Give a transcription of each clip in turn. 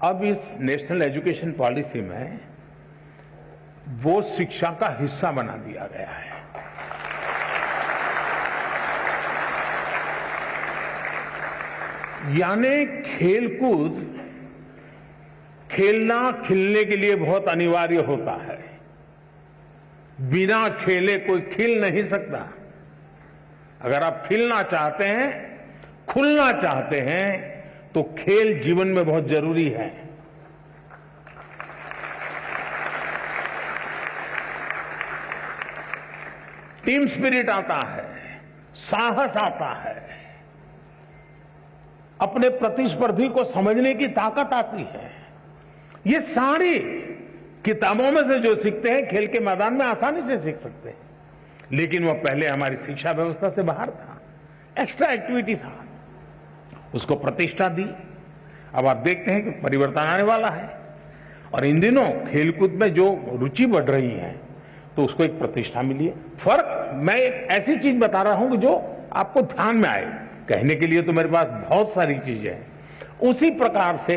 अब इस national education policy में वो शिक्षा का हिस्सा बना दिया गया है। यानी खेलकूद खेलना खिलने के लिए बहुत अनिवार्य होता है। बिना खेले कोई खिल नहीं सकता। अगर आप खिलना चाहते हैं, खुलना चाहते हैं, तो खेल जीवन में बहुत जरूरी है। टीम स्पिरिट आता है, साहस आता है, अपने प्रतिस्पर्धी को समझने की ताकत आती है। ये सारी किताबों में से जो सीखते हैं, खेल के मैदान में आसानी से सीख सकते हैं। लेकिन वह पहले हमारी शिक्षा व्यवस्था से बाहर था, एक्स्ट्रा एक्टिविटी था, उसको प्रतिष्ठा दी। अब आप देखते हैं कि परिवर्तन आने वाला है और इन दिनों खेलकूद में जो रुचि बढ़ रही है तो उसको एक प्रतिष्ठा मिली है। फर्क मैं एक ऐसी चीज बता रहा हूं कि जो आपको ध्यान में आए। कहने के लिए तो मेरे पास बहुत सारी चीजें हैं। उसी प्रकार से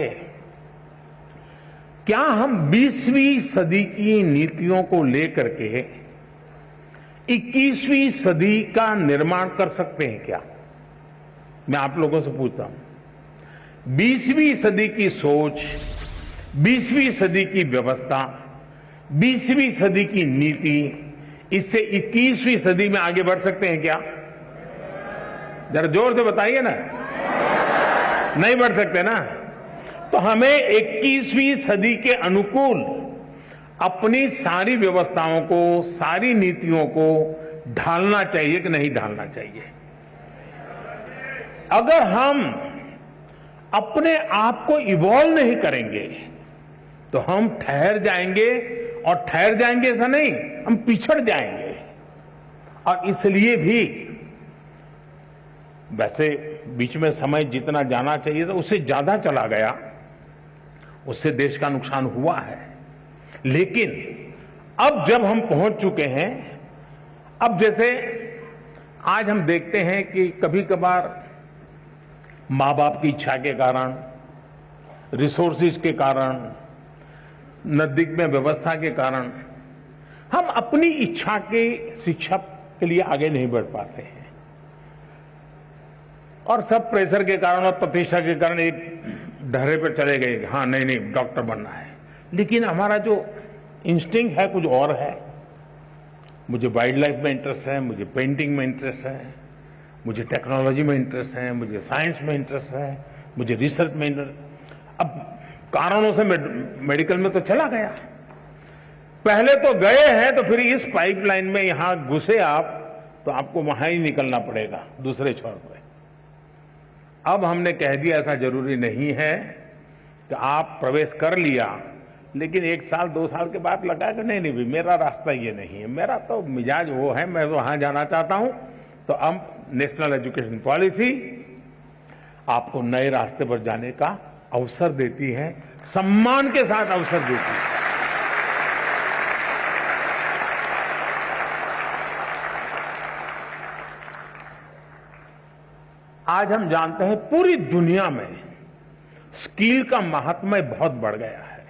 क्या हम 20वीं सदी की नीतियों को लेकर के 21वीं सदी का निर्माण कर सकते हैं क्या? मैं आप लोगों से पूछता हूं। 20वीं सदी की सोच, 20वीं सदी की व्यवस्था, 20वीं सदी की नीति, इससे 21वीं सदी में आगे बढ़ सकते हैं क्या? जरा जोर से बताइए ना। नहीं बढ़ सकते ना। तो हमें 21वीं सदी के अनुकूल अपनी सारी व्यवस्थाओं को, सारी नीतियों को ढालना चाहिए कि नहीं ढालना चाहिए? अगर हम अपने आप को इवॉल्व नहीं करेंगे तो हम ठहर जाएंगे, और ठहर जाएंगे ऐसा नहीं, हम पिछड़ जाएंगे। और इसलिए भी वैसे बीच में समय जितना जाना चाहिए था उससे ज्यादा चला गया, उससे देश का नुकसान हुआ है। लेकिन अब जब हम पहुंच चुके हैं, अब जैसे आज हम देखते हैं कि कभी कभार मां बाप की इच्छा के कारण, रिसोर्सेज के कारण, नजदीक में व्यवस्था के कारण हम अपनी इच्छा के शिक्षा के लिए आगे नहीं बढ़ पाते हैं, और सब प्रेशर के कारण और प्रतिष्ठा के कारण एक ढर्रे पर चले गए। हाँ, नहीं डॉक्टर बनना है। लेकिन हमारा जो इंस्टिंक्ट है कुछ और है। मुझे वाइल्ड लाइफ में इंटरेस्ट है, मुझे पेंटिंग में इंटरेस्ट है, मुझे टेक्नोलॉजी में इंटरेस्ट है, मुझे साइंस में इंटरेस्ट है, मुझे रिसर्च में इंटरेस्ट। अब कारणों से मेडिकल में तो चला गया। पहले तो गए हैं तो फिर इस पाइपलाइन में यहां घुसे आप तो आपको वहां ही निकलना पड़ेगा दूसरे छोर पर। अब हमने कह दिया ऐसा जरूरी नहीं है कि आप प्रवेश कर लिया, लेकिन 1 साल 2 साल के बाद लगा कि नहीं भाई मेरा रास्ता ये नहीं है, मेरा तो मिजाज वो है, मैं वहां जाना चाहता हूं। तो अब नेशनल एजुकेशन पॉलिसी आपको नए रास्ते पर जाने का अवसर देती है, सम्मान के साथ अवसर देती है। आज हम जानते हैं पूरी दुनिया में स्किल का महात्म्य बहुत बढ़ गया है।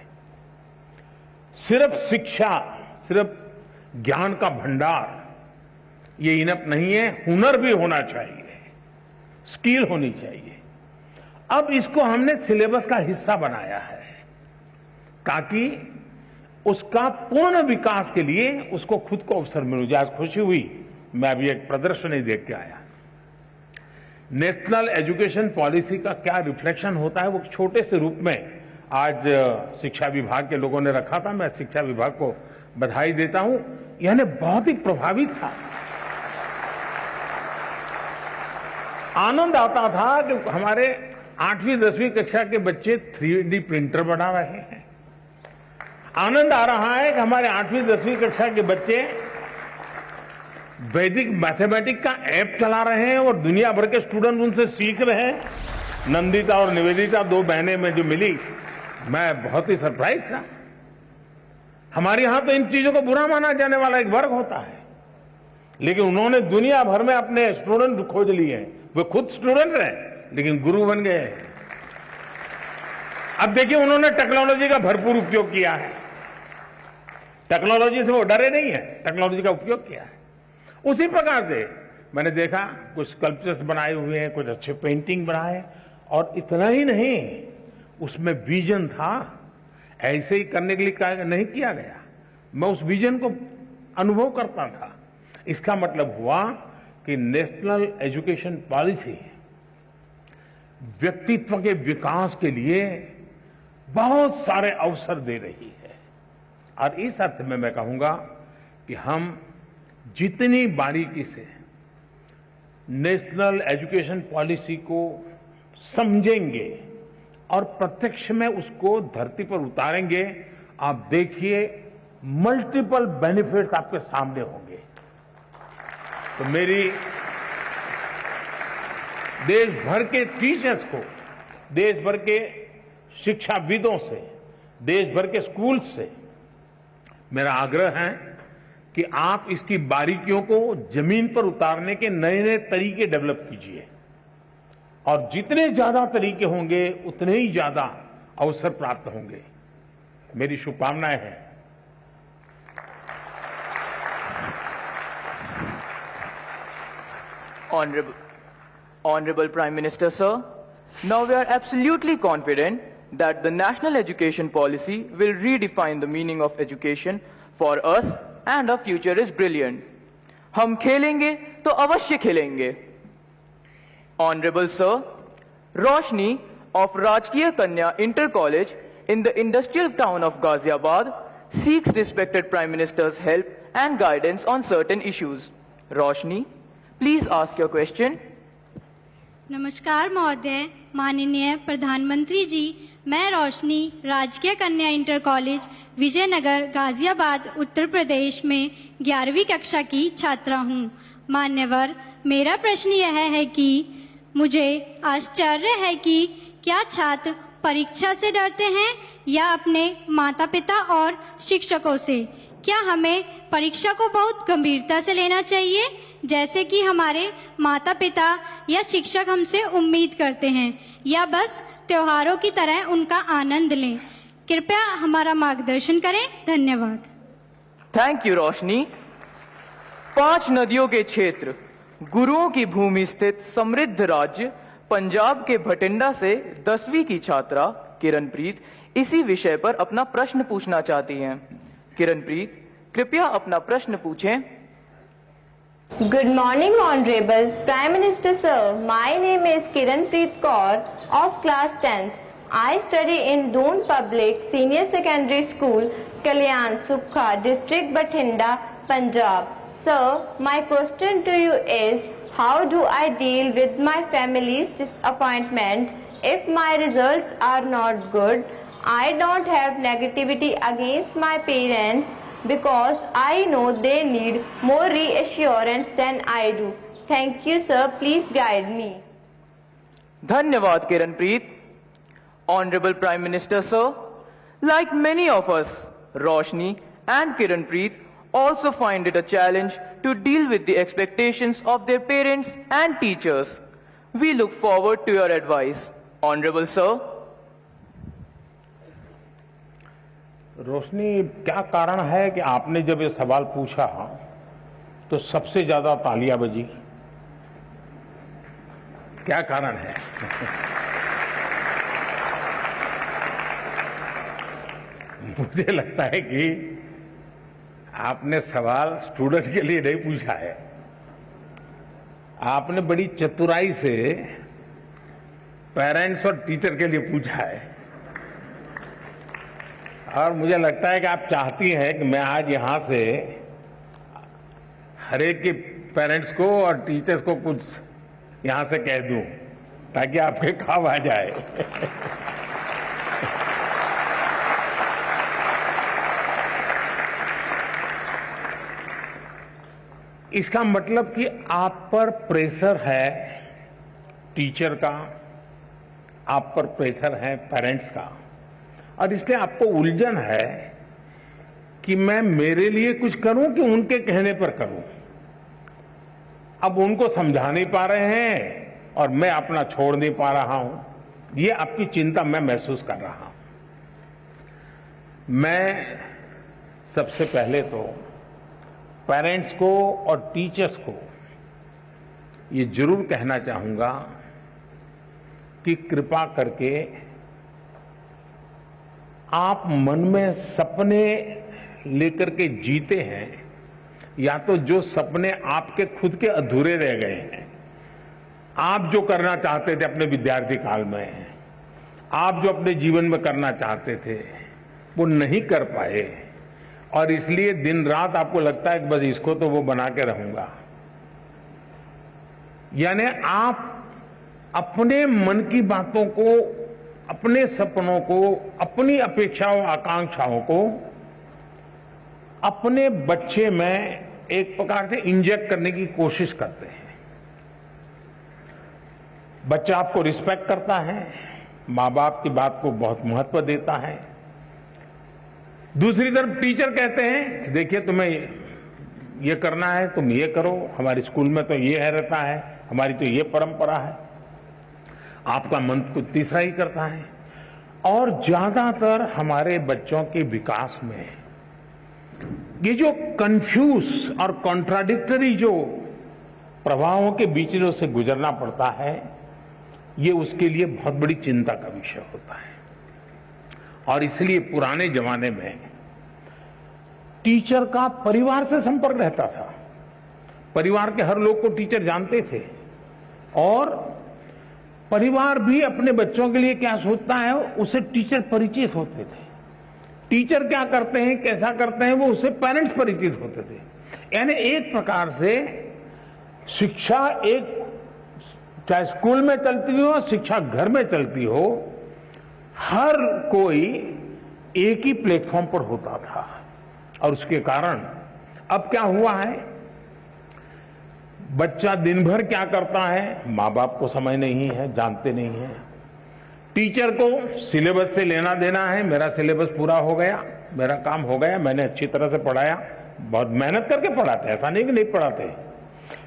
सिर्फ शिक्षा, सिर्फ ज्ञान का भंडार ये इनफ नहीं है, हुनर भी होना चाहिए, स्किल होनी चाहिए। अब इसको हमने सिलेबस का हिस्सा बनाया है ताकि उसका पूर्ण विकास के लिए उसको खुद को अवसर मिल जाए। आज खुशी हुई, मैं अभी एक प्रदर्शनी देख के आया। नेशनल एजुकेशन पॉलिसी का क्या रिफ्लेक्शन होता है वो छोटे से रूप में आज शिक्षा विभाग के लोगों ने रखा था। मैं शिक्षा विभाग को बधाई देता हूं, यानी बहुत ही प्रभावित था। आनंद आता था कि हमारे 8वीं 10वीं कक्षा के बच्चे 3D प्रिंटर बना रहे हैं। आनंद आ रहा है कि हमारे 8वीं 10वीं कक्षा के बच्चे वैदिक मैथमेटिक्स का ऐप चला रहे हैं और दुनिया भर के स्टूडेंट उनसे सीख रहे हैं। नंदिता और निवेदिता 2 बहनें में जो मिली, मैं बहुत ही सरप्राइज था। हमारे यहां तो इन चीजों को बुरा माना जाने वाला एक वर्ग होता है, लेकिन उन्होंने दुनिया भर में अपने स्टूडेंट खोज लिए हैं। वे खुद स्टूडेंट हैं लेकिन गुरु बन गए। अब देखिए उन्होंने टेक्नोलॉजी का भरपूर उपयोग किया है, टेक्नोलॉजी से वो डरे नहीं है, टेक्नोलॉजी का उपयोग किया है। उसी प्रकार से मैंने देखा कुछ स्कल्पचर्स बनाए हुए हैं, कुछ अच्छे पेंटिंग बनाए, और इतना ही नहीं, उसमें विजन था। ऐसे ही करने के लिए नहीं किया गया, मैं उस विजन को अनुभव करता था। इसका मतलब हुआ कि नेशनल एजुकेशन पॉलिसी व्यक्तित्व के विकास के लिए बहुत सारे अवसर दे रही है। और इस अर्थ में मैं कहूंगा कि हम जितनी बारीकी से नेशनल एजुकेशन पॉलिसी को समझेंगे और प्रत्यक्ष में उसको धरती पर उतारेंगे, आप देखिए मल्टीपल बेनिफिट्स आपके सामने होंगे। तो मेरी देश भर के टीचर्स को, देश भर के शिक्षाविदों से, देश भर के स्कूल से मेरा आग्रह है कि आप इसकी बारीकियों को जमीन पर उतारने के नए नए तरीके डेवलप कीजिए, और जितने ज्यादा तरीके होंगे उतने ही ज्यादा अवसर प्राप्त होंगे। मेरी शुभकामनाएं हैं। Honorable Prime Minister, sir, now we are absolutely confident that the national education policy will redefine the meaning of education for us and our future is brilliant. हम खेलेंगे तो अवश्य खेलेंगे। Honorable sir, Roshni of Rajkiya Kanya Inter College in the industrial town of Ghaziabad seeks respected Prime Minister's help and guidance on certain issues. Roshni, please ask your question. नमस्कार महोदय, माननीय प्रधानमंत्री जी, मैं रोशनी राजकीय कन्या इंटर कॉलेज विजयनगर गाजियाबाद उत्तर प्रदेश में 11वीं कक्षा की छात्रा हूँ। मान्यवर, मेरा प्रश्न यह है कि मुझे आश्चर्य है कि क्या छात्र परीक्षा से डरते हैं या अपने माता पिता और शिक्षकों से? क्या हमें परीक्षा को बहुत गंभीरता से लेना चाहिए जैसे कि हमारे माता पिता या शिक्षक हमसे उम्मीद करते हैं, या बस त्योहारों की तरह उनका आनंद लें? कृपया हमारा मार्गदर्शन करें। धन्यवाद। थैंक यू रोशनी। 5 नदियों के क्षेत्र, गुरुओं की भूमि स्थित समृद्ध राज्य पंजाब के भटिंडा से 10वीं की छात्रा किरणप्रीत इसी विषय पर अपना प्रश्न पूछना चाहती हैं। किरणप्रीत, कृपया अपना प्रश्न पूछें। Good morning, Honorable Prime Minister Sir. My name is Kiranpreet Kaur of class 10th. I study in Doon Public Senior Secondary School, Kalyan Sukha, District Bathinda, Punjab. Sir, my question to you is, how do I deal with my family's disappointment if my results are not good? I don't have negativity against my parents, because I know they need more reassurance than I do. Thank you, sir. Please guide me. धन्यवाद Kiranpreet. Honorable Prime Minister, sir, like many of us, Roshni and Kiranpreet also find it a challenge to deal with the expectations of their parents and teachers. We look forward to your advice. Honorable sir. रोशनी, क्या कारण है कि आपने जब ये सवाल पूछा तो सबसे ज्यादा तालियां बजी? क्या कारण है? मुझे लगता है कि आपने सवाल स्टूडेंट के लिए नहीं पूछा है, आपने बड़ी चतुराई से पेरेंट्स और टीचर के लिए पूछा है। और मुझे लगता है कि आप चाहती हैं कि मैं आज यहां से हर एक के पेरेंट्स को और टीचर्स को कुछ यहां से कह दूं ताकि आपके काम आ जाए। इसका मतलब कि आप पर प्रेशर है टीचर का, आप पर प्रेशर है पेरेंट्स का, और इसलिए आपको उलझन है कि मैं मेरे लिए कुछ करूं कि उनके कहने पर करूं। अब उनको समझा नहीं पा रहे हैं और मैं अपना छोड़ नहीं पा रहा हूं। ये आपकी चिंता मैं महसूस कर रहा हूं। मैं सबसे पहले तो पेरेंट्स को और टीचर्स को ये जरूर कहना चाहूंगा कि कृपा करके आप मन में सपने लेकर के जीते हैं, या तो जो सपने आपके खुद के अधूरे रह गए हैं, आप जो करना चाहते थे अपने विद्यार्थी काल में, आप जो अपने जीवन में करना चाहते थे वो नहीं कर पाए, और इसलिए दिन रात आपको लगता है कि बस इसको तो वो बना के रहूंगा। यानी आप अपने मन की बातों को, अपने सपनों को, अपनी अपेक्षाओं आकांक्षाओं को अपने बच्चे में एक प्रकार से इंजेक्ट करने की कोशिश करते हैं। बच्चा आपको रिस्पेक्ट करता है, मां बाप की बात को बहुत महत्व देता है। दूसरी तरफ टीचर कहते हैं कि देखिए तुम्हें ये करना है, तुम ये करो, हमारे स्कूल में तो ये है रहता है, हमारी तो ये परंपरा है। आपका मन कुछ तीसरा ही करता है। और ज्यादातर हमारे बच्चों के विकास में ये जो कंफ्यूज और कॉन्ट्राडिक्टरी जो प्रभावों के बीच में उसे गुजरना पड़ता है, ये उसके लिए बहुत बड़ी चिंता का विषय होता है। और इसलिए पुराने जमाने में टीचर का परिवार से संपर्क रहता था। परिवार के हर लोग को टीचर जानते थे, और परिवार भी अपने बच्चों के लिए क्या सोचता है उसे टीचर परिचित होते थे। टीचर क्या करते हैं, कैसा करते हैं, वो उससे पेरेंट्स परिचित होते थे। यानी एक प्रकार से शिक्षा एक, चाहे स्कूल में चलती हो, शिक्षा घर में चलती हो, हर कोई एक ही प्लेटफॉर्म पर होता था। और उसके कारण अब क्या हुआ है, बच्चा दिन भर क्या करता है मां बाप को समझ नहीं है, जानते नहीं है। टीचर को सिलेबस से लेना देना है, मेरा सिलेबस पूरा हो गया, मेरा काम हो गया, मैंने अच्छी तरह से पढ़ाया, बहुत मेहनत करके पढ़ाते, ऐसा नहीं कि नहीं पढ़ाते,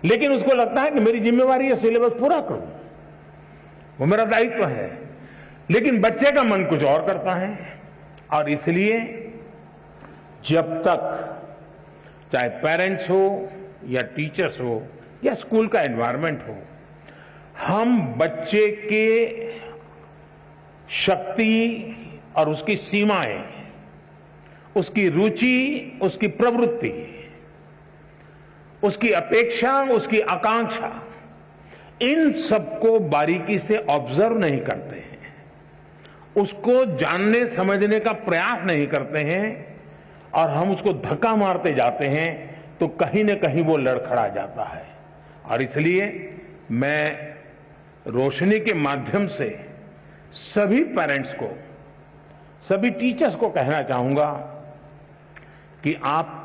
लेकिन उसको लगता है कि मेरी जिम्मेवारी है सिलेबस पूरा करूं, वो मेरा दायित्व है। लेकिन बच्चे का मन कुछ और करता है। और इसलिए जब तक चाहे पेरेंट्स हो या टीचर्स हो या स्कूल का एनवायरनमेंट हो, हम बच्चे के शक्ति और उसकी सीमाएं, उसकी रुचि, उसकी प्रवृत्ति, उसकी अपेक्षा, उसकी आकांक्षा, इन सबको बारीकी से ऑब्जर्व नहीं करते हैं, उसको जानने समझने का प्रयास नहीं करते हैं, और हम उसको धक्का मारते जाते हैं, तो कहीं न कहीं वो लड़खड़ा जाता है। और इसलिए मैं रोशनी के माध्यम से सभी पेरेंट्स को, सभी टीचर्स को कहना चाहूंगा कि आप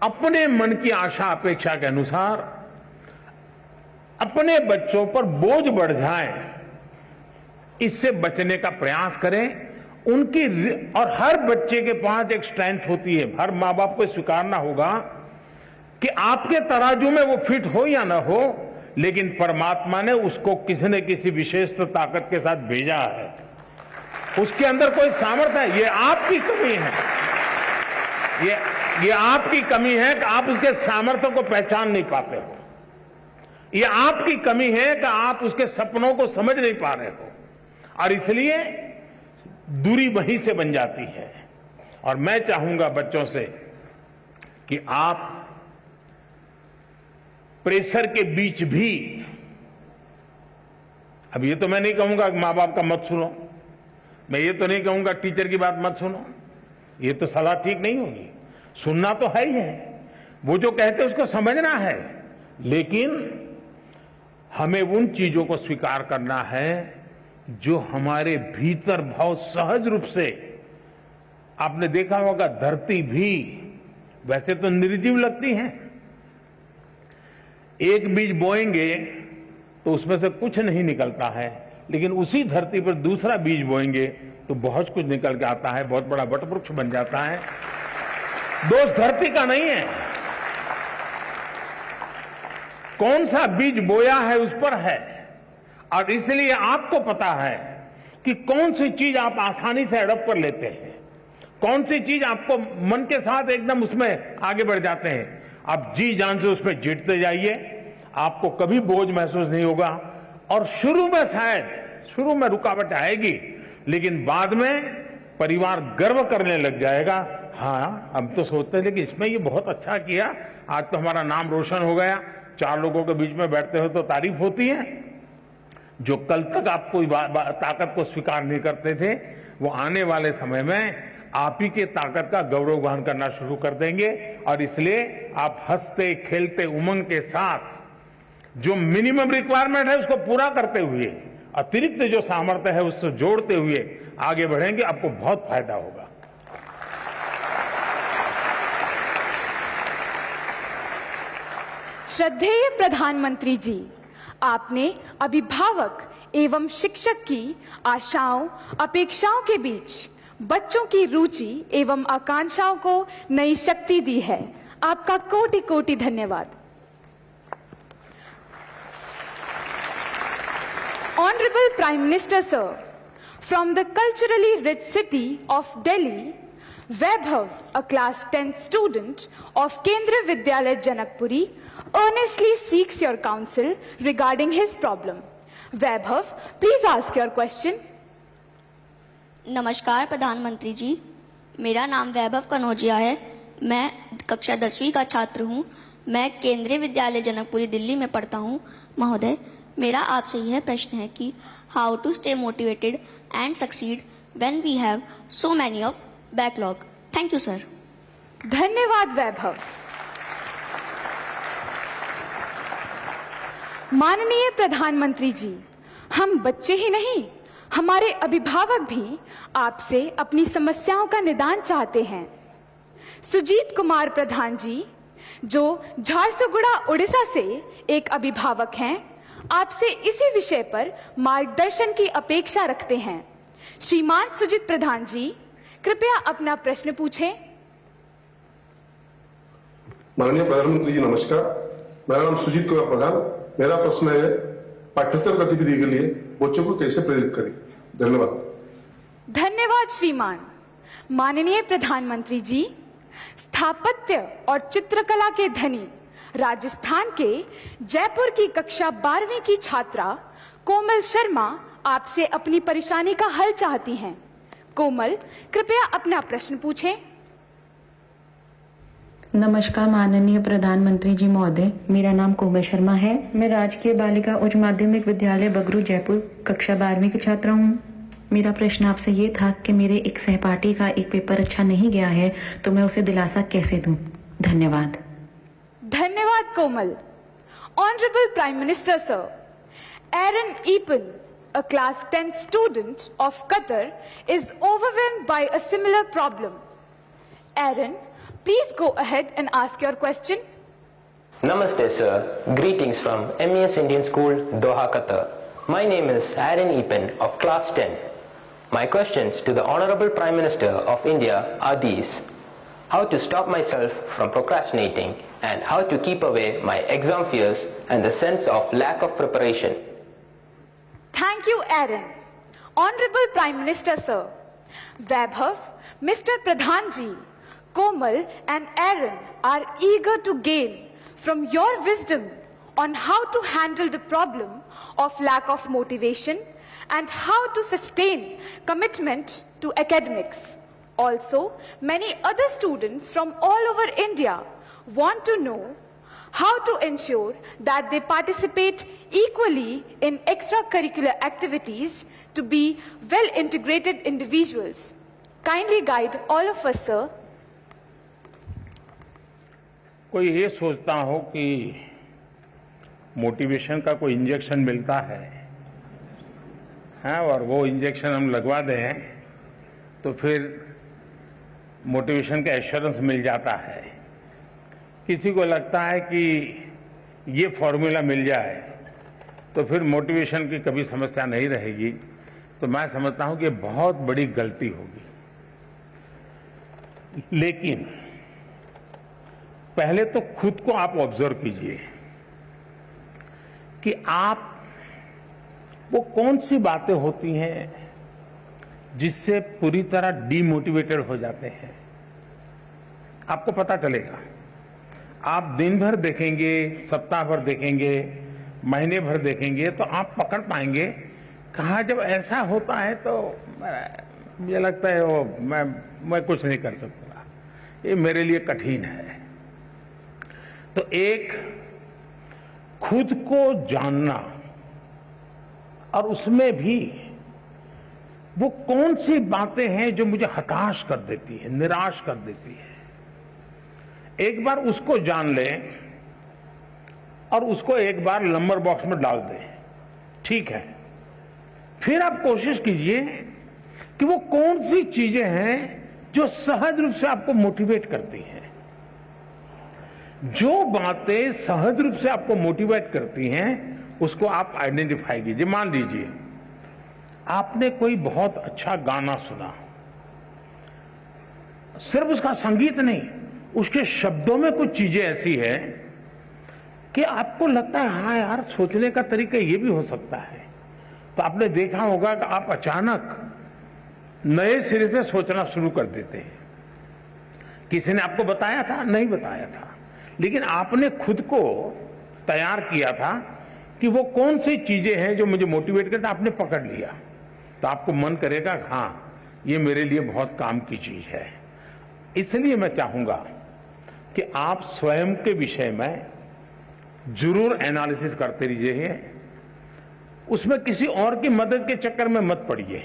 अपने मन की आशा अपेक्षा के अनुसार अपने बच्चों पर बोझ बढ़ जाए, इससे बचने का प्रयास करें। उनकी, और हर बच्चे के पास एक स्ट्रेंथ होती है, हर मां बाप को स्वीकारना होगा कि आपके तराजू में वो फिट हो या ना हो, लेकिन परमात्मा ने उसको किसी न किसी विशेष ताकत के साथ भेजा है, उसके अंदर कोई सामर्थ्य है। ये आपकी कमी है, ये आपकी कमी है कि आप उसके सामर्थ्य को पहचान नहीं पाते हो। ये आपकी कमी है कि आप उसके सपनों को समझ नहीं पा रहे हो, और इसलिए दूरी वहीं से बन जाती है। और मैं चाहूंगा बच्चों से कि आप प्रेशर के बीच भी, अब ये तो मैं नहीं कहूंगा कि मां बाप का मत सुनो, मैं ये तो नहीं कहूंगा टीचर की बात मत सुनो, ये तो सलाह ठीक नहीं होगी, सुनना तो है ही है, वो जो कहते हैं उसको समझना है, लेकिन हमें उन चीजों को स्वीकार करना है जो हमारे भीतर बहुत सहज रूप से, आपने देखा होगा धरती भी वैसे तो निर्जीव लगती है, एक बीज बोएंगे तो उसमें से कुछ नहीं निकलता है, लेकिन उसी धरती पर दूसरा बीज बोएंगे तो बहुत कुछ निकल के आता है, बहुत बड़ा वटवृक्ष बन जाता है। दोष धरती का नहीं है, कौन सा बीज बोया है उस पर है। और इसलिए आपको पता है कि कौन सी चीज आप आसानी से अडॉप्ट कर लेते हैं, कौन सी चीज आपको मन के साथ एकदम उसमें आगे बढ़ जाते हैं। आप जी जान से उसमें जीतते जाइए, आपको कभी बोझ महसूस नहीं होगा। और शुरू में शायद रुकावट आएगी, लेकिन बाद में परिवार गर्व करने लग जाएगा। हाँ, हम तो सोचते थे कि इसमें ये बहुत अच्छा किया, आज तो हमारा नाम रोशन हो गया। 4 लोगों के बीच में बैठते हो तो तारीफ होती है। जो कल तक आप कोई ताकत को स्वीकार नहीं करते थे, वो आने वाले समय में आप ही के ताकत का गौरव गान करना शुरू कर देंगे। और इसलिए आप हंसते खेलते उमंग के साथ जो मिनिमम रिक्वायरमेंट है उसको पूरा करते हुए, अतिरिक्त जो सामर्थ्य है उससे जोड़ते हुए आगे बढ़ेंगे, आपको बहुत फायदा होगा। श्रद्धेय प्रधानमंत्री जी, आपने अभिभावक एवं शिक्षक की आशाओं अपेक्षाओं के बीच बच्चों की रुचि एवं आकांक्षाओं को नई शक्ति दी है। आपका कोटि कोटि धन्यवाद। Honorable Prime Minister Sir, from the culturally rich city of Delhi, Vaibhav, a class 10 student of Kendriya Vidyalaya Janakpuri, earnestly seeks your counsel regarding his problem. Vaibhav, please ask your question. नमस्कार प्रधानमंत्री जी, मेरा नाम वैभव कनौजिया है। मैं कक्षा 10वीं का छात्र हूँ। मैं केंद्रीय विद्यालय जनकपुरी दिल्ली में पढ़ता हूँ। महोदय, मेरा आपसे यह प्रश्न है कि how to stay motivated and succeed when we have so many of backlog. Thank you sir. धन्यवाद वैभव। माननीय प्रधानमंत्री जी, हम बच्चे ही नहीं, हमारे अभिभावक भी आपसे अपनी समस्याओं का निदान चाहते हैं। सुजीत कुमार प्रधान जी, जो झारसुगुड़ा उड़ीसा से एक अभिभावक हैं, आपसे इसी विषय पर मार्गदर्शन की अपेक्षा रखते हैं। श्रीमान सुजीत प्रधान जी, कृपया अपना प्रश्न पूछें। माननीय प्रधानमंत्री जी नमस्कार, मेरा नाम सुजीत कुमार प्रधान। मेरा प्रश्न है, पाठ्येतर गतिविधि के लिए बच्चों को कैसे प्रेरित करें? धन्यवाद। धन्यवाद श्रीमान। माननीय प्रधानमंत्री जी, स्थापत्य और चित्रकला के धनी राजस्थान के जयपुर की कक्षा 12वीं की छात्रा कोमल शर्मा आपसे अपनी परेशानी का हल चाहती हैं। कोमल, कृपया अपना प्रश्न पूछें। नमस्कार माननीय प्रधानमंत्री जी महोदय, मेरा नाम कोमल शर्मा है। मैं राजकीय बालिका उच्च माध्यमिक विद्यालय बगरू जयपुर कक्षा 12वीं की छात्रा हूँ। मेरा प्रश्न आपसे ये था कि मेरे एक सहपाठी का एक पेपर अच्छा नहीं गया है, तो मैं उसे दिलासा कैसे दूं? धन्यवाद। धन्यवाद Komal. Honourable prime minister sir, Aaron Eapen, a class 10 student of Qatar, is overwhelmed by a similar problem. Aaron, please go ahead and ask your question. Namaste sir, greetings from MES Indian School, Doha, Qatar. My name is Aaron Epen of class 10. My questions to the Honorable Prime Minister of India are these: how to stop myself from procrastinating and how to keep away my exam fears and the sense of lack of preparation. Thank you, Aaron. Honorable Prime Minister sir, Vaibhav, Mr. Pradhan ji, Komal and Aaron are eager to gain from your wisdom on how to handle the problem of lack of motivation and how to sustain commitment to academics. Also, many other students from all over India want to know how to ensure that they participate equally in extracurricular activities to be well-integrated individuals. Kindly guide all of us, sir. कोई ये सोचता हो कि motivation का कोई injection मिलता है, और वो इंजेक्शन हम लगवा दें तो फिर मोटिवेशन का एश्योरेंस मिल जाता है। किसी को लगता है कि ये फॉर्मूला मिल जाए तो फिर मोटिवेशन की कभी समस्या नहीं रहेगी। तो मैं समझता हूं कि ये बहुत बड़ी गलती होगी। लेकिन पहले तो खुद को आप ऑब्जर्व कीजिए कि आप वो कौन सी बातें होती हैं जिससे पूरी तरह डीमोटिवेटेड हो जाते हैं। आपको पता चलेगा, आप दिन भर देखेंगे, सप्ताह भर देखेंगे, महीने भर देखेंगे तो आप पकड़ पाएंगे कहा जब ऐसा होता है तो मुझे लगता है वो मैं कुछ नहीं कर सकता, ये मेरे लिए कठिन है। तो एक खुद को जानना और उसमें भी वो कौन सी बातें हैं जो मुझे हताश कर देती है, निराश कर देती है, एक बार उसको जान लें और उसको एक बार नंबर बॉक्स में डाल दें, ठीक है। फिर आप कोशिश कीजिए कि वो कौन सी चीजें हैं जो सहज रूप से आपको मोटिवेट करती हैं। जो बातें सहज रूप से आपको मोटिवेट करती हैं उसको आप आइडेंटिफाई कीजिए। मान लीजिए आपने कोई बहुत अच्छा गाना सुना, सिर्फ उसका संगीत नहीं, उसके शब्दों में कुछ चीजें ऐसी है कि आपको लगता है हाँ यार, सोचने का तरीका ये भी हो सकता है। तो आपने देखा होगा कि आप अचानक नए सिरे से सोचना शुरू कर देते हैं। किसी ने आपको बताया था? नहीं बताया था, लेकिन आपने खुद को तैयार किया था कि वो कौन सी चीजें हैं जो मुझे मोटिवेट करते, आपने पकड़ लिया तो आपको मन करेगा हाँ ये मेरे लिए बहुत काम की चीज है। इसलिए मैं चाहूंगा कि आप स्वयं के विषय में जरूर एनालिसिस करते रहिए, उसमें किसी और की मदद के चक्कर में मत पड़िए।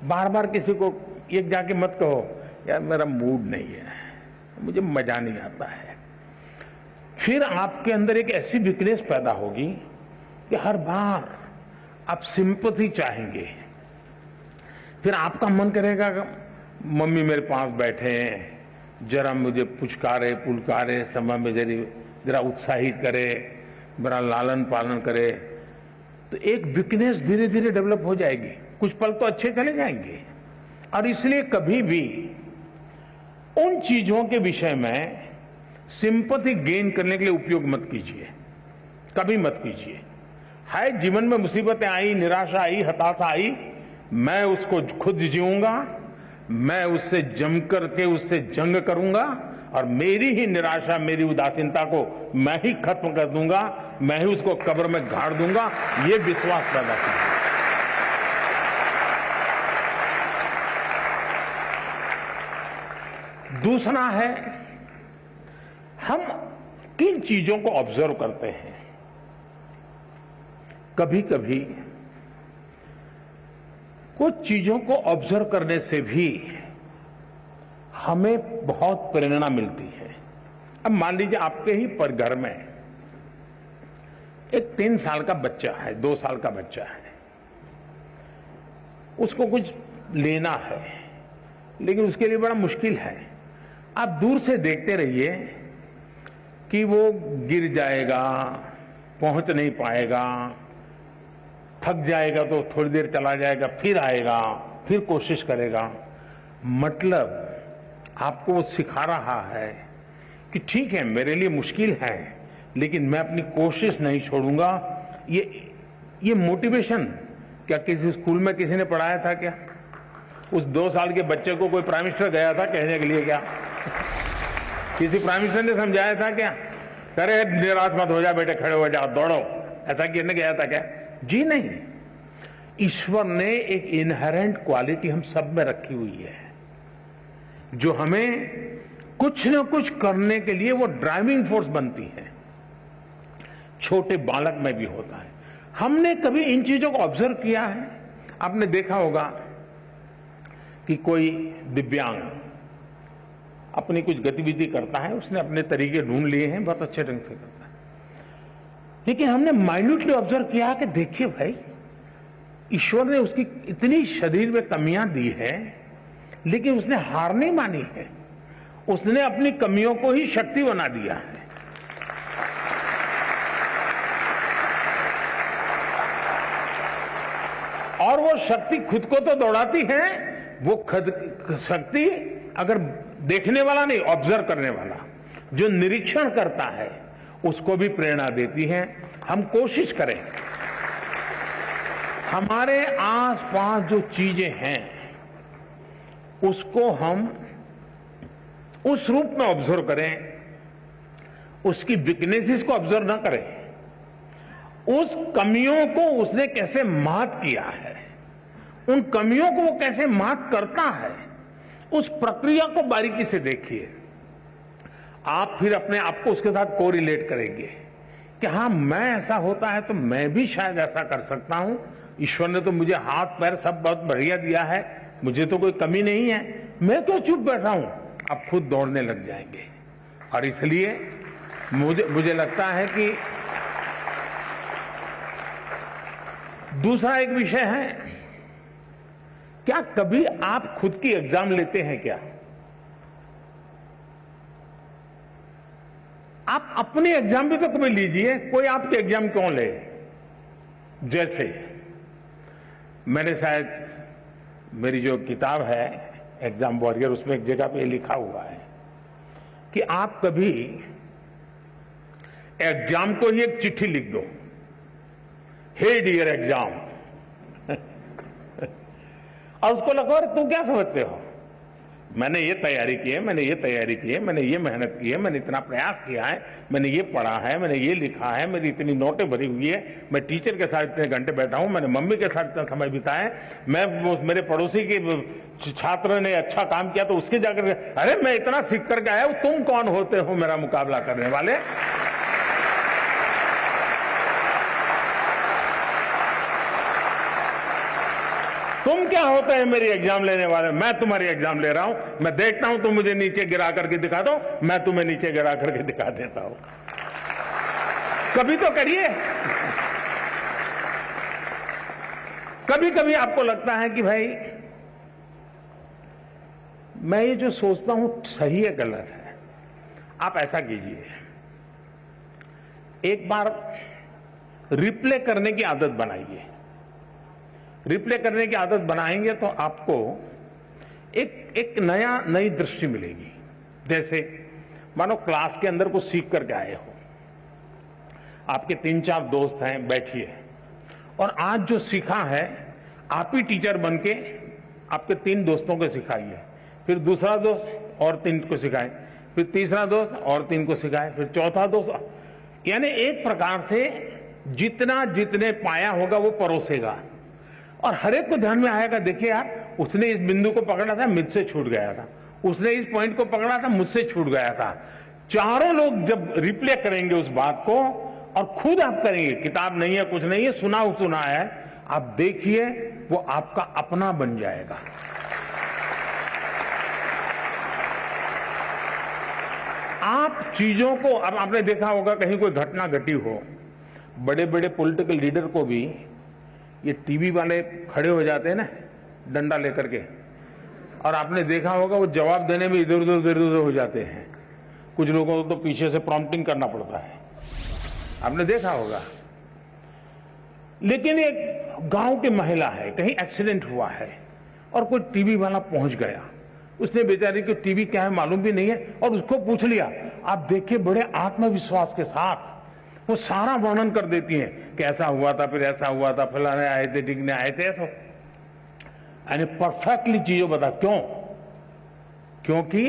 बार बार किसी को एक जाके मत कहो यार मेरा मूड नहीं है, मुझे मजा नहीं आता है। फिर आपके अंदर एक ऐसी वीकनेस पैदा होगी कि हर बार आप सिंपैथी चाहेंगे। फिर आपका मन करेगा मम्मी मेरे पास बैठे हैं, जरा मुझे पुचकारे पुलकारे, समय में जरा उत्साहित करे, मेरा लालन पालन करे। तो एक वीकनेस धीरे धीरे डेवलप हो जाएगी। कुछ पल तो अच्छे चले जाएंगे। और इसलिए कभी भी उन चीजों के विषय में सिंपैथी गेन करने के लिए उपयोग मत कीजिए, कभी मत कीजिए। है जीवन में मुसीबतें आई, निराशा आई, हताशा आई, मैं उसको खुद जीऊंगा, मैं उससे जम करके उससे जंग करूंगा और मेरी ही निराशा, मेरी उदासीनता को मैं ही खत्म कर दूंगा, मैं ही उसको कब्र में गाड़ दूंगा, ये विश्वास पैदा कीजिए। दूसरा है, हम किन चीजों को ऑब्जर्व करते हैं। कभी कभी कुछ चीजों को ऑब्जर्व करने से भी हमें बहुत प्रेरणा मिलती है। अब मान लीजिए आपके ही पर घर में एक 3 साल का बच्चा है, 2 साल का बच्चा है, उसको कुछ लेना है लेकिन उसके लिए बड़ा मुश्किल है। आप दूर से देखते रहिए कि वो गिर जाएगा, पहुंच नहीं पाएगा, थक जाएगा तो थोड़ी देर चला जाएगा, फिर आएगा, फिर कोशिश करेगा। मतलब आपको वो सिखा रहा है कि ठीक है मेरे लिए मुश्किल है लेकिन मैं अपनी कोशिश नहीं छोड़ूंगा। ये मोटिवेशन क्या किसी स्कूल में किसी ने पढ़ाया था क्या? उस 2 साल के बच्चे को कोई प्राइम मिनिस्टर गया था कहने के लिए क्या? किसी प्राइम मिनिस्टर ने समझाया था क्या? करे निराश मत हो जा बेटे, खड़े हो जाओ, दौड़ो, ऐसा कहने गया था क्या? जी नहीं। ईश्वर ने एक इनहेरेंट क्वालिटी हम सब में रखी हुई है जो हमें कुछ न कुछ करने के लिए वो ड्राइविंग फोर्स बनती है। छोटे बालक में भी होता है। हमने कभी इन चीजों को ऑब्जर्व किया है? आपने देखा होगा कि कोई दिव्यांग अपनी कुछ गतिविधि करता है, उसने अपने तरीके ढूंढ लिए हैं, बहुत अच्छे ढंग से करता है, लेकिन हमने माइन्यूटली ऑब्जर्व किया कि देखिए भाई, ईश्वर ने उसकी इतनी शरीर में कमियां दी है लेकिन उसने हार नहीं मानी है, उसने अपनी कमियों को ही शक्ति बना दिया है। और वो शक्ति खुद को तो दौड़ाती है, वो शक्ति अगर देखने वाला नहीं, ऑब्जर्व करने वाला जो निरीक्षण करता है उसको भी प्रेरणा देती है। हम कोशिश करें हमारे आसपास जो चीजें हैं उसको हम उस रूप में ऑब्जर्व करें, उसकी वीकनेसेस को ऑब्जर्व ना करें, उस कमियों को उसने कैसे मात किया है, उन कमियों को वो कैसे मात करता है, उस प्रक्रिया को बारीकी से देखिए। आप फिर अपने आप को उसके साथ कोरिलेट करेंगे कि हाँ, मैं ऐसा होता है तो मैं भी शायद ऐसा कर सकता हूं। ईश्वर ने तो मुझे हाथ पैर सब बहुत बढ़िया दिया है, मुझे तो कोई कमी नहीं है, मैं क्यों चुप बैठा हूं। आप खुद दौड़ने लग जाएंगे। और इसलिए मुझे लगता है कि दूसरा एक विषय है, क्या कभी आप खुद की एग्जाम लेते हैं क्या? आप अपनी एग्जाम भी तो कभी लीजिए, कोई आपकी एग्जाम क्यों ले? जैसे मैंने शायद मेरी जो किताब है एग्जाम वॉरियर, उसमें एक जगह पे ये लिखा हुआ है कि आप कभी एग्जाम को ही एक चिट्ठी लिख दो, हे डियर एग्जाम, और उसको लगो अरे तुम क्या समझते हो, मैंने ये तैयारी की है, मैंने ये तैयारी की है, मैंने ये मेहनत की है, मैंने इतना प्रयास किया है, मैंने ये पढ़ा है, मैंने ये लिखा है, मेरी इतनी नोटें भरी हुई है, मैं टीचर के साथ इतने घंटे बैठा हूं, मैंने मम्मी के साथ इतना समय बिताया है, मैं मेरे पड़ोसी के छात्र ने अच्छा काम किया तो उसके जाकर अरे मैं इतना सीख करके आया हूं, तुम कौन होते हो मेरा मुकाबला करने वाले? तुम क्या होते हैं मेरी एग्जाम लेने वाले? मैं तुम्हारी एग्जाम ले रहा हूं, मैं देखता हूं तुम मुझे नीचे गिरा करके दिखा दो, मैं तुम्हें नीचे गिरा करके दिखा देता हूं। कभी तो करिए। कभी कभी आपको लगता है कि भाई मैं ये जो सोचता हूं सही है गलत है, आप ऐसा कीजिए, एक बार रिप्ले करने की आदत बनाइए। रिप्ले करने की आदत बनाएंगे तो आपको एक नई दृष्टि मिलेगी। जैसे मानो क्लास के अंदर कुछ सीख करके आए हो, आपके 3-4 दोस्त हैं, बैठिए और आज जो सीखा है आप ही टीचर बन के आपके 3 दोस्तों को सिखाइए, फिर दूसरा दोस्त और 3 को सिखाए, फिर तीसरा दोस्त और 3 को सिखाए, फिर चौथा दोस्त, यानी एक प्रकार से जितने पाया होगा वो परोसेगा और हर एक को ध्यान में आएगा, देखिए यार उसने इस बिंदु को पकड़ा था, मुझसे छूट गया था, उसने इस पॉइंट को पकड़ा था, मुझसे छूट गया था। चारों लोग जब रिप्ले करेंगे उस बात को और खुद आप करेंगे, किताब नहीं है, कुछ नहीं है, सुना है, आप देखिए वो आपका अपना बन जाएगा। आप चीजों को, अब आपने देखा होगा कहीं कोई घटना घटी हो, बड़े बड़े पॉलिटिकल लीडर को भी ये टीवी वाले खड़े हो जाते हैं ना डंडा लेकर के, और आपने देखा होगा वो जवाब देने में इधर उधर हो जाते हैं। कुछ लोगों को तो पीछे से प्रॉम्प्टिंग करना पड़ता है, आपने देखा होगा। लेकिन एक गांव की महिला है, कहीं एक्सीडेंट हुआ है और कोई टीवी वाला पहुंच गया, उसने बेचारी को टीवी क्या है मालूम भी नहीं है और उसको पूछ लिया। आप देखिए बड़े आत्मविश्वास के साथ वो सारा वर्णन कर देती हैं कि ऐसा हुआ था, फिर ऐसा हुआ था, फलाने आए थे, टिकने आए थे, ऐसा, यानी परफेक्टली चीजों बता। क्यों? क्योंकि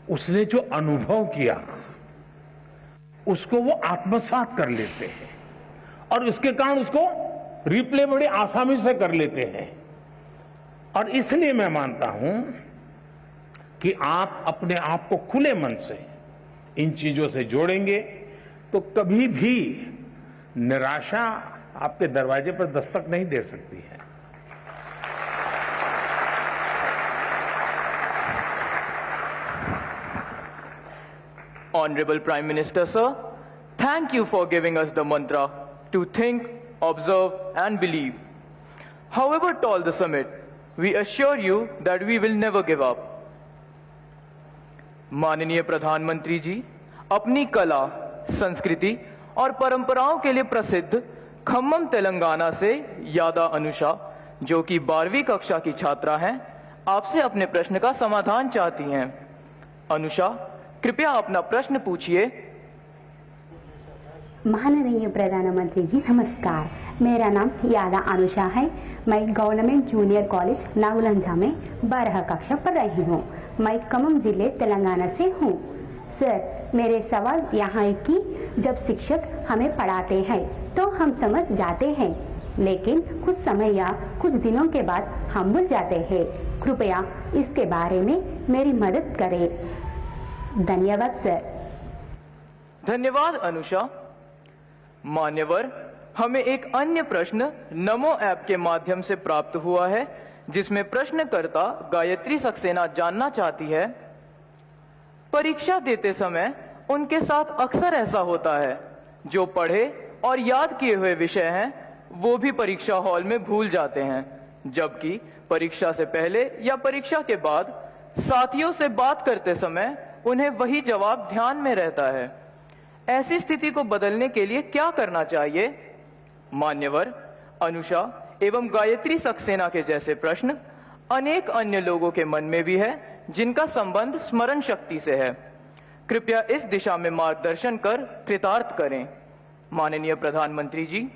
उसने जो अनुभव किया उसको वो आत्मसात कर लेते हैं और उसके कारण उसको रिप्ले बड़ी आसानी से कर लेते हैं। और इसलिए मैं मानता हूं कि आप अपने आप को खुले मन से इन चीजों से जोड़ेंगे तो कभी भी निराशा आपके दरवाजे पर दस्तक नहीं दे सकती है। Honorable Prime Minister, sir, thank you for giving us the mantra to think, observe and believe. However tall the summit, we assure you that we will never give up. माननीय प्रधानमंत्री जी, अपनी कला, संस्कृति और परंपराओं के लिए प्रसिद्ध खम्मम तेलंगाना से यादा अनुषा, जो कि 12वीं कक्षा की छात्रा हैं, आपसे अपने प्रश्न का समाधान चाहती हैं। अनुषा, कृपया अपना प्रश्न पूछिए। माननीय प्रधानमंत्री जी नमस्कार। मेरा नाम यादा अनुषा है। मैं गवर्नमेंट जूनियर कॉलेज नागुलंजा में 12 कक्षा पढ़ रही हूँ। मैं खम्मम जिले तेलंगाना से हूँ। सर, मेरे सवाल यहाँ है कि जब शिक्षक हमें पढ़ाते हैं तो हम समझ जाते हैं, लेकिन कुछ समय या कुछ दिनों के बाद हम भूल जाते हैं। कृपया इसके बारे में मेरी मदद करें। धन्यवाद सर। धन्यवाद अनुषा। मान्यवर, हमें एक अन्य प्रश्न नमो ऐप के माध्यम से प्राप्त हुआ है, जिसमें प्रश्नकर्ता गायत्री सक्सेना जानना चाहती है, परीक्षा देते समय उनके साथ अक्सर ऐसा होता है, जो पढ़े और याद किए हुए विषय हैं वो भी परीक्षा हॉल में भूल जाते हैं, जबकि परीक्षा से पहले या परीक्षा के बाद साथियों से बात करते समय उन्हें वही जवाब ध्यान में रहता है। ऐसी स्थिति को बदलने के लिए क्या करना चाहिए? मान्यवर, अनुषा एवं गायत्री सक्सेना के जैसे प्रश्न अनेक अन्य लोगों के मन में भी है, जिनका संबंध स्मरण शक्ति से है। कृपया इस दिशा में मार्गदर्शन कर कृतार्थ करें। माननीय प्रधानमंत्री जी।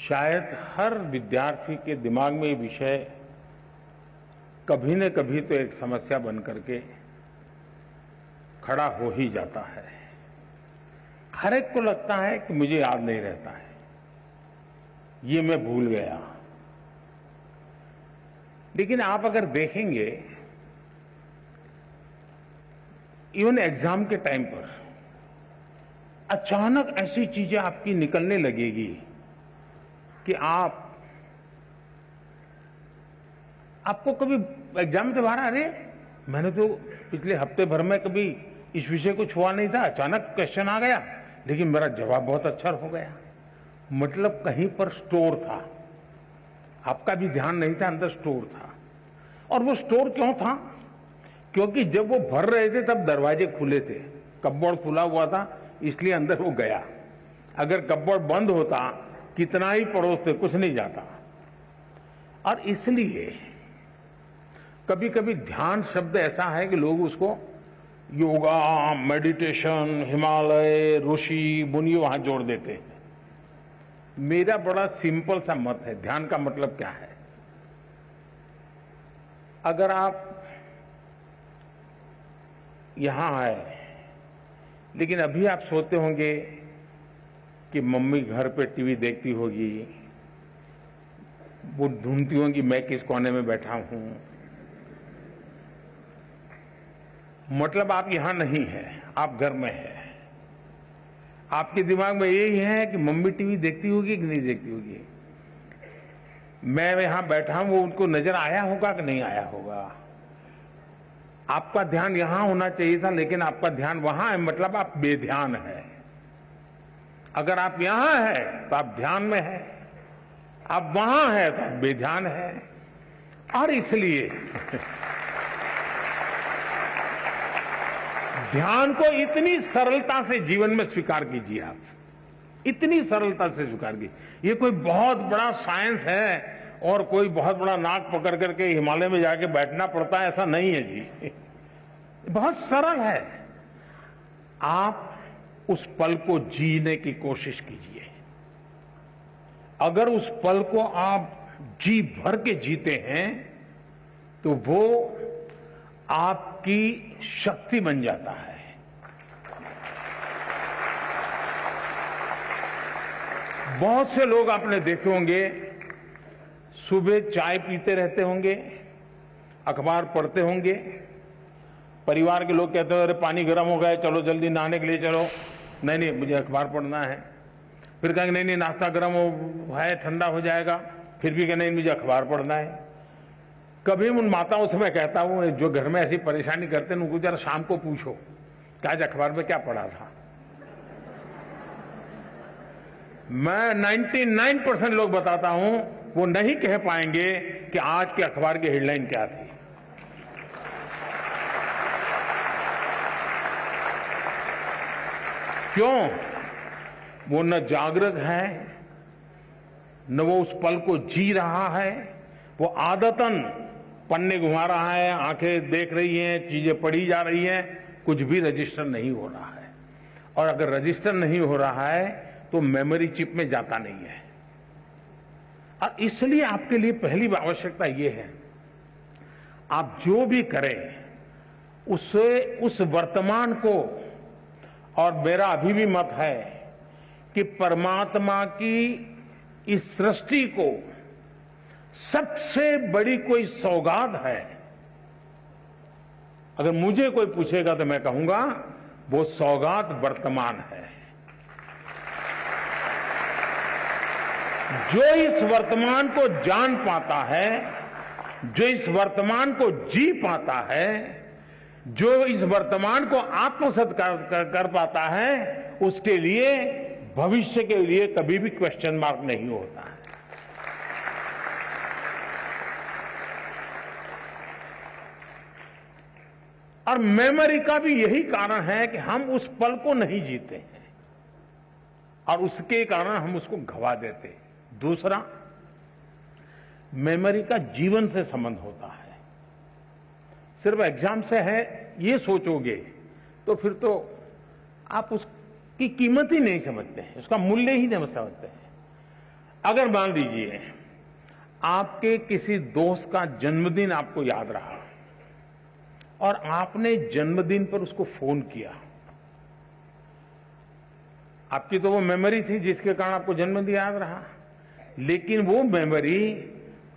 शायद हर विद्यार्थी के दिमाग में ये विषय कभी न कभी तो एक समस्या बन करके खड़ा हो ही जाता है। हर एक को लगता है कि मुझे याद नहीं रहता है, ये मैं भूल गया। लेकिन आप अगर देखेंगे, इवन एग्जाम के टाइम पर अचानक ऐसी चीजें आपकी निकलने लगेगी कि आपको कभी एग्जाम से बाहर, अरे मैंने तो पिछले हफ्ते भर में कभी इस विषय को छुआ नहीं था, अचानक क्वेश्चन आ गया, लेकिन मेरा जवाब बहुत अच्छा हो गया। मतलब कहीं पर स्टोर था, आपका भी ध्यान नहीं था, अंदर स्टोर था। और वो स्टोर क्यों था? क्योंकि जब वो भर रहे थे तब दरवाजे खुले थे, कपबोर्ड खुला हुआ था, इसलिए अंदर वो गया। अगर कपबोर्ड बंद होता, कितना ही पड़ोसते, कुछ नहीं जाता। और इसलिए कभी कभी ध्यान शब्द ऐसा है कि लोग उसको योगा, मेडिटेशन, हिमालय, ऋषि, मुनि वहां जोड़ देते हैं। मेरा बड़ा सिंपल सा मत है, ध्यान का मतलब क्या है? अगर आप यहां आए, लेकिन अभी आप सोते होंगे कि मम्मी घर पे टीवी देखती होगी, वो ढूंढती होंगी मैं किस कोने में बैठा हूं। मतलब आप यहां नहीं हैं, आप घर में हैं। आपके दिमाग में यही है कि मम्मी टीवी देखती होगी कि नहीं देखती होगी, मैं यहां बैठा हूं, वो उनको नजर आया होगा कि नहीं आया होगा। आपका ध्यान यहां होना चाहिए था, लेकिन आपका ध्यान वहां है, मतलब आप बेध्यान है। अगर आप यहां हैं तो आप ध्यान में हैं, आप वहां हैं तो आप बेध्यान हैं। और इसलिए ध्यान को इतनी सरलता से जीवन में स्वीकार कीजिए, आप इतनी सरलता से स्वीकार कीजिए। ये कोई बहुत बड़ा साइंस है और कोई बहुत बड़ा नाक पकड़ करके हिमालय में जाके बैठना पड़ता है, ऐसा नहीं है जी। बहुत सरल है। आप उस पल को जीने की कोशिश कीजिए। अगर उस पल को आप जी भर के जीते हैं तो वो आपकी शक्ति बन जाता है। बहुत से लोग आपने देखे होंगे, सुबह चाय पीते रहते होंगे, अखबार पढ़ते होंगे, परिवार के लोग कहते हो अरे पानी गर्म हो गया, चलो जल्दी नहाने के लिए चलो। नहीं नहीं, मुझे अखबार पढ़ना है। फिर कहेंगे नहीं नहीं, नाश्ता गर्म है, ठंडा हो जाएगा। फिर भी कहें नहीं, मुझे अखबार पढ़ना है। कभी उन माताओं से मैं कहता हूं जो घर में ऐसी परेशानी करते हैं, उनको जरा शाम को पूछो कि आज अखबार में क्या पढ़ा था। मैं 99% लोग बताता हूं, वो नहीं कह पाएंगे कि आज के अखबार की हेडलाइन क्या थी। क्यों? वो न जागरूक है, न वो उस पल को जी रहा है। वो आदतन पन्ने घुमा रहा है, आंखें देख रही हैं, चीजें पढ़ी जा रही हैं, कुछ भी रजिस्टर नहीं हो रहा है। और अगर रजिस्टर नहीं हो रहा है तो मेमोरी चिप में जाता नहीं है। और इसलिए आपके लिए पहली आवश्यकता यह है, आप जो भी करें उससे उस वर्तमान को, और मेरा अभी भी मत है कि परमात्मा की इस सृष्टि को सबसे बड़ी कोई सौगात है, अगर मुझे कोई पूछेगा तो मैं कहूंगा वो सौगात वर्तमान है। जो इस वर्तमान को जान पाता है, जो इस वर्तमान को जी पाता है, जो इस वर्तमान को आत्मसात कर पाता है, उसके लिए भविष्य के लिए कभी भी क्वेश्चन मार्क नहीं होता है। और मेमोरी का भी यही कारण है कि हम उस पल को नहीं जीते हैं और उसके कारण हम उसको गवा देते हैं। दूसरा, मेमोरी का जीवन से संबंध होता है। सिर्फ एग्जाम से है ये सोचोगे तो फिर तो आप उसकी कीमत ही नहीं समझते हैं, उसका मूल्य ही नहीं समझते हैं। अगर मान लीजिए आपके किसी दोस्त का जन्मदिन आपको याद रहा और आपने जन्मदिन पर उसको फोन किया, आपकी तो वो मेमोरी थी जिसके कारण आपको जन्मदिन याद रहा, लेकिन वो मेमोरी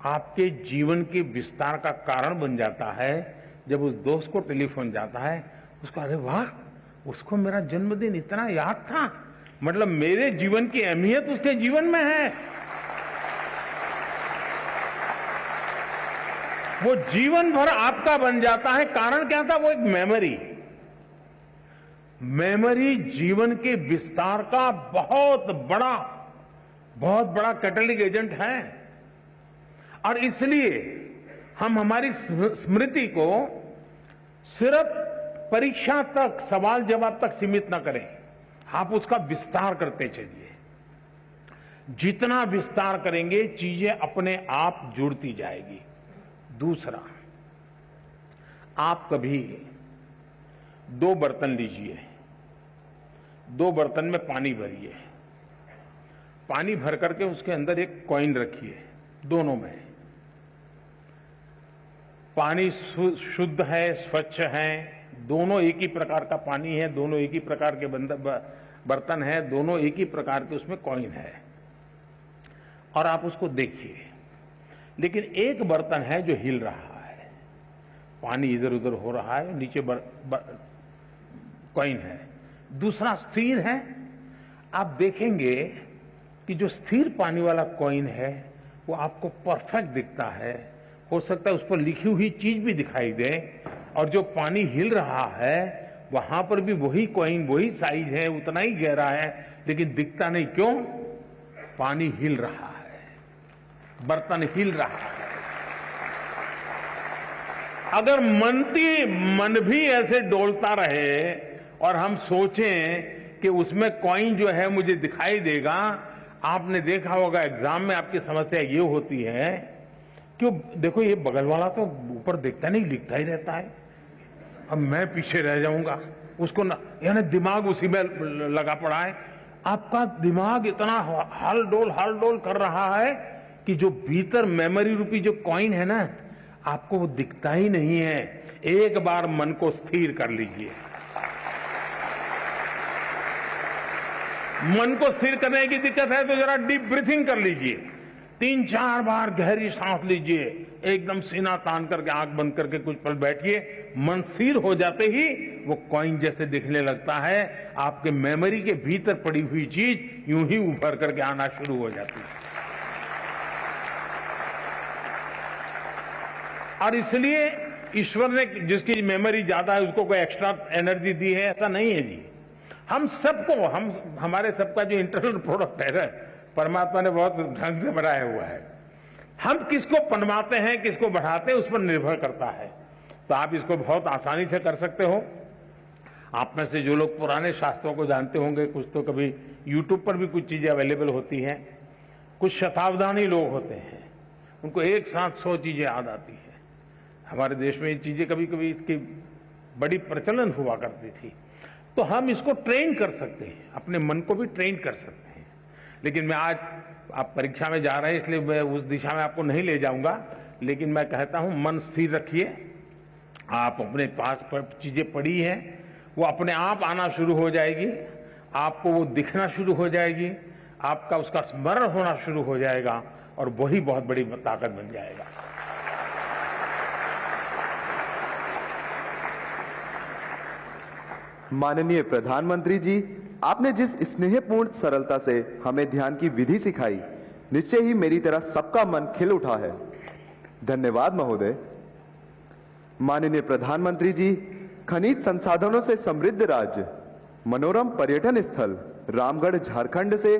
आपके जीवन के विस्तार का कारण बन जाता है। जब उस दोस्त को टेलीफोन जाता है, उसको अरे वाह, उसको मेरा जन्मदिन इतना याद था, मतलब मेरे जीवन की अहमियत उसके जीवन में है। वो जीवन भर आपका बन जाता है। कारण क्या था? वो एक मेमोरी। मेमोरी जीवन के विस्तार का बहुत बड़ा कैटलिक एजेंट है। और इसलिए हम हमारी स्मृति को सिर्फ परीक्षा तक, सवाल जवाब तक सीमित न करें, आप उसका विस्तार करते चलिए। जितना विस्तार करेंगे चीजें अपने आप जुड़ती जाएगी। दूसरा, आप कभी 2 बर्तन लीजिए, 2 बर्तन में पानी भरिए, पानी भर करके उसके अंदर एक कॉइन रखिए, दोनों में। पानी शुद्ध है, स्वच्छ है, दोनों एक ही प्रकार का पानी है, दोनों एक ही प्रकार के बर्तन है, दोनों एक ही प्रकार के उसमें कॉइन है, और आप उसको देखिए। लेकिन एक बर्तन है जो हिल रहा है, पानी इधर उधर हो रहा है, नीचे कॉइन है। दूसरा स्थिर है। आप देखेंगे कि जो स्थिर पानी वाला कॉइन है वो आपको परफेक्ट दिखता है, हो सकता है उस पर लिखी हुई चीज भी दिखाई दे, और जो पानी हिल रहा है वहां पर भी वही कॉइन, वही साइज है, उतना ही गहरा है, लेकिन दिखता नहीं। क्यों? पानी हिल रहा है, बर्तन हिल रहा है। अगर मन भी ऐसे डोलता रहे और हम सोचें कि उसमें कॉइन जो है मुझे दिखाई देगा, आपने देखा होगा एग्जाम में आपकी समस्या ये होती है कि देखो ये बगल वाला तो ऊपर दिखता नहीं, लिखता ही रहता है, अब मैं पीछे रह जाऊंगा, उसको ना, यानी दिमाग उसी में लगा पड़ा है। आपका दिमाग इतना हाल डोल कर रहा है कि जो भीतर मेमोरी रूपी जो कॉइन है ना, आपको वो दिखता ही नहीं है। एक बार मन को स्थिर कर लीजिए। मन को स्थिर करने की दिक्कत है तो जरा डीप ब्रीथिंग कर लीजिए, 3-4 बार गहरी सांस लीजिए, एकदम सीना तान करके आंख बंद करके कुछ पल बैठिए। मन स्थिर हो जाते ही वो कॉइन जैसे दिखने लगता है, आपके मेमोरी के भीतर पड़ी हुई चीज यूं ही उभर करके आना शुरू हो जाती है। और इसलिए ईश्वर ने जिसकी मेमोरी ज्यादा है उसको कोई एक्स्ट्रा एनर्जी दी है, ऐसा नहीं है जी। हम सबको, हमारे सबका जो इंटरनल प्रोडक्ट है परमात्मा ने बहुत ढंग से बनाया हुआ है। हम किसको पनवाते हैं, किसको बढ़ाते हैं, उस पर निर्भर करता है। तो आप इसको बहुत आसानी से कर सकते हो। आप में से जो लोग पुराने शास्त्रों को जानते होंगे, कुछ तो कभी यूट्यूब पर भी कुछ चीजें अवेलेबल होती हैं, कुछ शताब्दानी लोग होते हैं, उनको एक साथ 100 चीजें याद आती है। हमारे देश में ये चीजें कभी कभी इसकी बड़ी प्रचलन हुआ करती थी। तो हम इसको ट्रेन कर सकते हैं, अपने मन को भी ट्रेन कर सकते हैं। लेकिन मैं आज, आप परीक्षा में जा रहे हैं इसलिए मैं उस दिशा में आपको नहीं ले जाऊंगा, लेकिन मैं कहता हूं मन स्थिर रखिए। आप अपने पास चीजें पड़ी हैं, वो अपने आप आना शुरू हो जाएगी, आपको वो दिखना शुरू हो जाएगी, आपका उसका स्मरण होना शुरू हो जाएगा और वही बहुत बड़ी ताकत बन जाएगा। माननीय प्रधानमंत्री जी, आपने जिस स्नेहपूर्ण सरलता से हमें ध्यान की विधि सिखाई, निश्चय ही मेरी तरह सबका मन खिल उठा है। धन्यवाद महोदय। माननीय प्रधानमंत्री जी, खनिज संसाधनों से समृद्ध राज्य, मनोरम पर्यटन स्थल रामगढ़ झारखंड से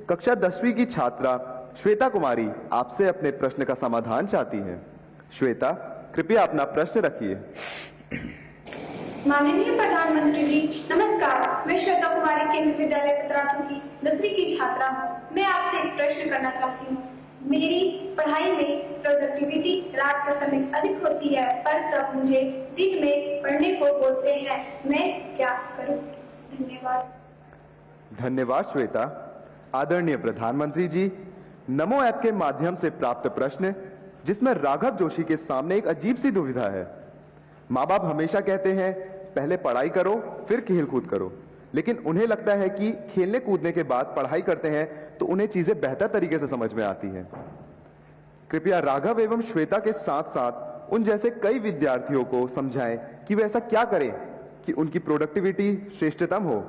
कक्षा 10वीं की छात्रा श्वेता कुमारी आपसे अपने प्रश्न का समाधान चाहती हैं। श्वेता, कृपया अपना प्रश्न रखिए। माननीय प्रधानमंत्री जी नमस्कार, मैं श्वेता कुमारी केंद्रीय विद्यालय पतरातू की 10वीं की छात्रा हूँ। मैं आपसे एक प्रश्न करना चाहती हूँ। मेरी पढ़ाई में प्रोडक्टिविटी रात का समय अधिक होती है, पर सब मुझे दिन में पढ़ने को बोलते हैं, मैं क्या करूँ? धन्यवाद। धन्यवाद श्वेता। आदरणीय प्रधानमंत्री जी, नमो ऐप के माध्यम से प्राप्त प्रश्न जिसमें राघव जोशी के सामने एक अजीब सी दुविधा है। माँ बाप हमेशा कहते हैं पहले पढ़ाई करो फिर खेल कूद करो, लेकिन उन्हें लगता है कि खेलने कूदने के बाद पढ़ाई करते हैं तो उन्हें चीजें बेहतर तरीके से समझ में आती हैं। कृपया राघव एवं श्वेता के साथ साथ उन जैसे कई विद्यार्थियों को समझाएं कि वे ऐसा क्या करें कि उनकी प्रोडक्टिविटी श्रेष्ठतम हो।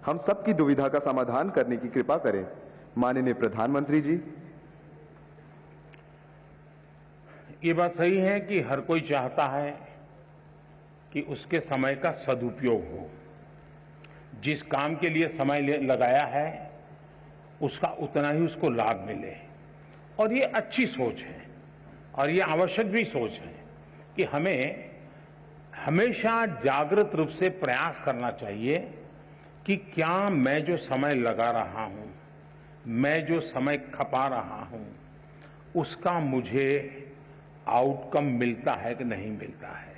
हम सबकी दुविधा का समाधान करने की कृपा करें। माननीय प्रधानमंत्री जी। ये बात सही है कि हर कोई चाहता है कि उसके समय का सदुपयोग हो, जिस काम के लिए समय लगाया है उसका उतना ही उसको लाभ मिले। और ये अच्छी सोच है और ये आवश्यक भी सोच है कि हमें हमेशा जागृत रूप से प्रयास करना चाहिए कि क्या मैं जो समय लगा रहा हूं, मैं जो समय खपा रहा हूं, उसका मुझे आउटकम मिलता है कि नहीं मिलता है।